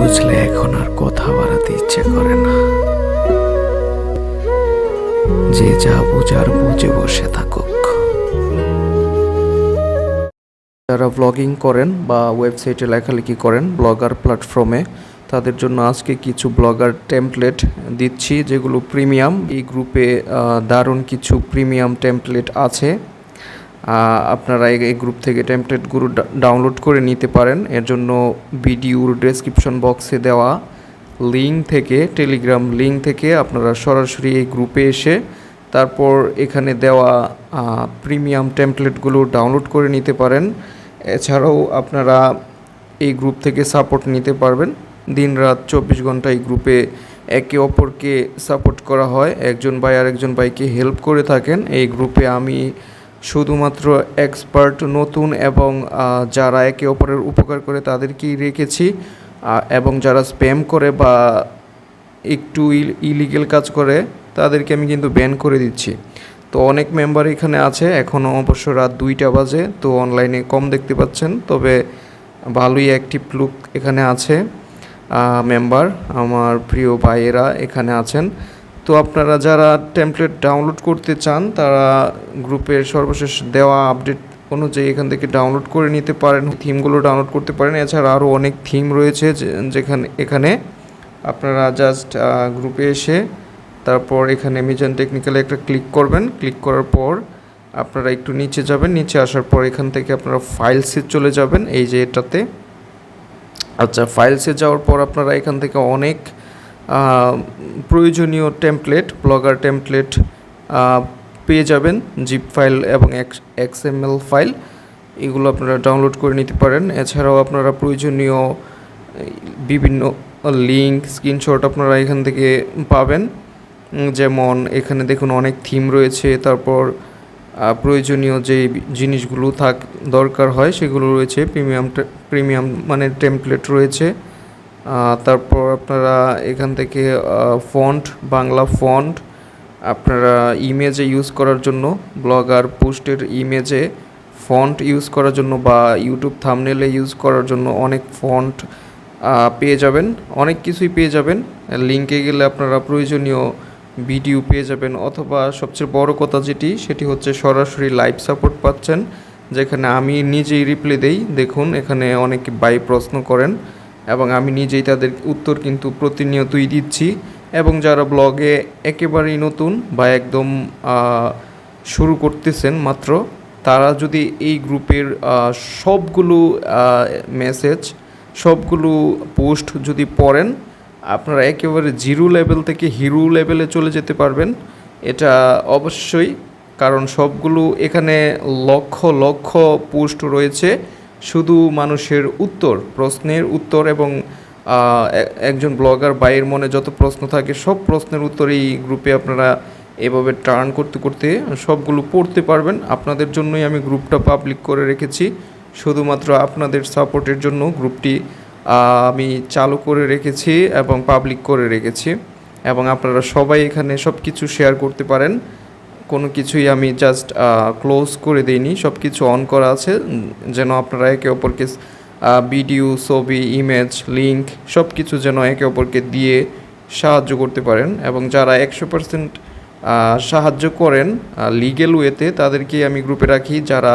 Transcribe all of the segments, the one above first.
বুঝলে এখন আর কথা বাড়াতে ইচ্ছে করে না। যে যা বুঝার বুঝে বসে থাকুক। যারা ব্লগিং করেন বা ওয়েবসাইটে লেখালেখি করেন ব্লগার প্ল্যাটফর্মে, তাদের জন্য আজকে কিছু ব্লগার টেমপ্লেট দিচ্ছি যেগুলো প্রিমিয়াম। এই গ্রুপে দারুণ কিছু প্রিমিয়াম টেমপ্লেট আছে। আপনারা এই গ্রুপ থেকে টেমপ্লেটগুলো ডাউনলোড করে নিতে পারেন। এর জন্য ভিডিওর ডেসক্রিপশন বক্সে দেওয়া লিঙ্ক থেকে, টেলিগ্রাম লিঙ্ক থেকে আপনারা সরাসরি এই গ্রুপে এসে তারপর এখানে দেওয়া প্রিমিয়াম টেমপ্লেটগুলো ডাউনলোড করে নিতে পারেন। এছাড়াও আপনারা এই গ্রুপ থেকে সাপোর্ট নিতে পারবেন। দিনরাত 24 ঘন্টা এই গ্রুপে একে অপরকে সাপোর্ট করা হয়। একজন ভাই আরেকজন ভাইকে হেল্প করে থাকেন। এই গ্রুপে আমি শুধুমাত্র এক্সপার্ট, নতুন এবং যারা একে অপরের উপকার করে তাদেরকেই রেখেছি, এবং যারা স্প্যাম করে বা একটু ইলিগেল কাজ করে তাদেরকে আমি কিন্তু ব্যান করে দিচ্ছি। তো অনেক মেম্বার এখানে আছে। এখনও অবশ্য রাত 2টা বাজে, তো অনলাইনে কম দেখতে পাচ্ছেন, তবে ভালোই অ্যাক্টিভ লুক এখানে আছে। মেম্বার আমার প্রিয় ভাইয়েরা এখানে আছেন। তো আপনারা যারা টেমপ্লেট ডাউনলোড করতে চান তারা গ্রুপের সর্বশেষ দেওয়া আপডেট অনুযায়ী এখান থেকে ডাউনলোড করে নিতে পারেন, থিমগুলো ডাউনলোড করতে পারেন। এছাড়া আরও অনেক থিম রয়েছে এখানে আপনারা জাস্ট গ্রুপে এসে তারপর এখানে মিজান টেকনিক্যালে একটা ক্লিক করবেন। ক্লিক করার পর আপনারা একটু নিচে যাবেন। নিচে আসার পর এখান থেকে আপনারা ফাইলসে চলে যাবেন, এই যে এটাতে। আচ্ছা, ফাইলসে যাওয়ার পর আপনারা এখান থেকে অনেক প্রয়োজনীয় টেমপ্লেট, ব্লগার টেমপ্লেট পেয়ে যাবেন। জিপ ফাইল এবং XML ফাইল, এগুলো আপনারা ডাউনলোড করে নিতে পারেন। এছাড়াও আপনারা প্রয়োজনীয় বিভিন্ন লিঙ্ক, স্ক্রিনশট আপনারা এখান থেকে পাবেন। যেমন এখানে দেখুন অনেক থিম রয়েছে, তারপর প্রয়োজনীয় যে জিনিসগুলো দরকার হয় সেগুলো রয়েছে। প্রিমিয়াম মানে টেমপ্লেট রয়েছে। তারপর আপনারা এখান থেকে ফন্ট, বাংলা ফন্ট, আপনারা ইমেজে ইউজ করার জন্য, ব্লগার পোস্টের ইমেজে ফন্ট ইউজ করার জন্য বা ইউটিউব থাম্বনেলে ইউজ করার জন্য অনেক ফন্ট পেয়ে যাবেন। অনেক কিছুই পেয়ে যাবেন। লিঙ্কে গেলে আপনারা প্রয়োজনীয় ভিডিও পেয়ে যাবেন, অথবা সবচেয়ে বড় কথা সেটি হচ্ছে সরাসরি লাইভ সাপোর্ট পাচ্ছেন, যেখানে আমি নিজেই রিপ্লাই দেই। দেখুন এখানে অনেকে ভাই প্রশ্ন করেন এবং আমি নিজেই তাদের উত্তর কিন্তু প্রতিনিয়তই দিচ্ছি। এবং যারা ব্লগে একেবারেই নতুন বা একদম শুরু করতেছেন মাত্র, তারা যদি এই গ্রুপের সবগুলো মেসেজ, সবগুলো পোস্ট যদি পড়েন, আপনারা একেবারে জিরো লেভেল থেকে হিরো লেভেলে চলে যেতে পারবেন। এটা অবশ্যই, কারণ সবগুলো এখানে লক্ষ লক্ষ পোস্ট রয়েছে শুধু মানুষের উত্তর, প্রশ্নের উত্তর, এবং একজন ব্লগার ভাইয়ের মনে যত প্রশ্ন থাকে সব প্রশ্নের উত্তর এই গ্রুপে আপনারা এভাবে টার্ন করতে করতে সবগুলো পড়তে পারবেন। আপনাদের জন্যই আমি গ্রুপটা পাবলিক করে রেখেছি, শুধুমাত্র আপনাদের সাপোর্টের জন্য গ্রুপটি আমি চালু করে রেখেছি এবং পাবলিক করে রেখেছি। এবং আপনারা সবাই এখানে সব কিছু শেয়ার করতে পারেন। কোনো কিছুই আমি জাস্ট ক্লোজ করে দিইনি, সব কিছু অন করা আছে, যেন আপনারা একে অপরকে ভিডিও, ছবি, ইমেজ, লিঙ্ক সব কিছু যেন একে অপরকে দিয়ে সাহায্য করতে পারেন। এবং যারা 100% সাহায্য করেন লিগ্যাল ওয়েতে, তাদেরকে আমি গ্রুপে রাখি। যারা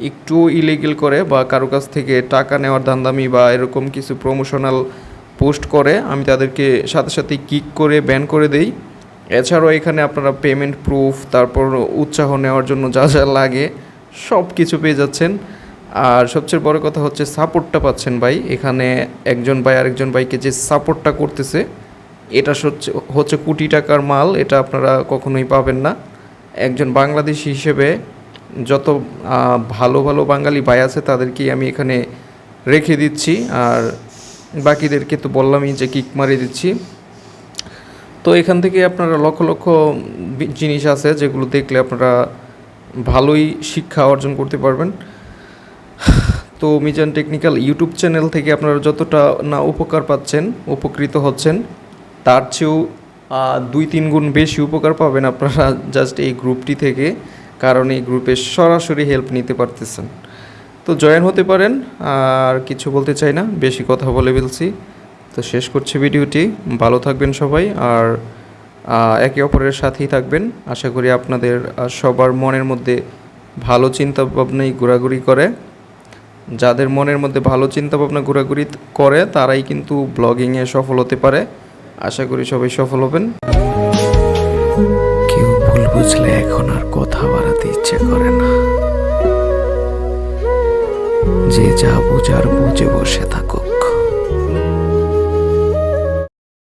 একটু ইলিগেল করে বা কারো কাছ থেকে টাকা নেওয়ার ধান্দামি বা এরকম কিছু প্রমোশনাল পোস্ট করে, আমি তাদেরকে সাথে সাথে কিক করে ব্যান করে দেই। এছাড়াও এখানে আপনারা পেমেন্ট প্রুফ, তারপর উৎসাহ নেওয়ার জন্য যা যা লাগে সব কিছু পেয়ে যাচ্ছেন। আর সবচেয়ে বড় কথা হচ্ছে সাপোর্টটা পাচ্ছেন ভাই। এখানে একজন ভাই আরেকজন ভাইকে যে সাপোর্টটা করতেছে, এটা হচ্ছে কোটি টাকার মাল। এটা আপনারা কখনোই পাবেন না। একজন বাংলাদেশি হিসেবে যত ভালো ভালো বাঙালি ভাই আছে তাদেরকেই আমি এখানে রেখে দিচ্ছি, আর বাকিদেরকে তো বললামই যে কিক মারিয়ে দিচ্ছি। তো এখান থেকে আপনারা লক্ষ লক্ষ জিনিস আছে যেগুলো দেখলে আপনারা ভালোই শিক্ষা অর্জন করতে পারবেন। তো মিজান টেকনিক্যাল ইউটিউব চ্যানেল থেকে আপনারা যতটা না উপকার পাচ্ছেন, উপকৃত হচ্ছেন, তার চেয়েও 2-3 গুণ বেশি উপকার পাবেন আপনারা জাস্ট এই গ্রুপটি থেকে, কারণ এই গ্রুপে সরাসরি হেল্প নিতে পারতেছেন। তো জয়েন হতে পারেন। আর কিছু বলতে চাই না, বেশি কথা বলে ফেলছি। তো শেষ করছি ভিডিওটি। ভালো থাকবেন সবাই, আর একে অপরের সাথেই থাকবেন। আশা করি আপনাদের সবার মনের মধ্যে ভালো চিন্তা ভাবনাই ঘোরাঘুরি করে। যাদের মনের মধ্যে ভালো চিন্তা ভাবনা ঘোরাঘুরি করে তারাই কিন্তু ব্লগিংয়ে সফল হতে পারে। আশা করি সবাই সফল হবেন। কেউ ভুল বুঝলে এখন আর কথা বাড়াতে ইচ্ছে করে না, যে যা বুঝার বুঝে বসে থাকে।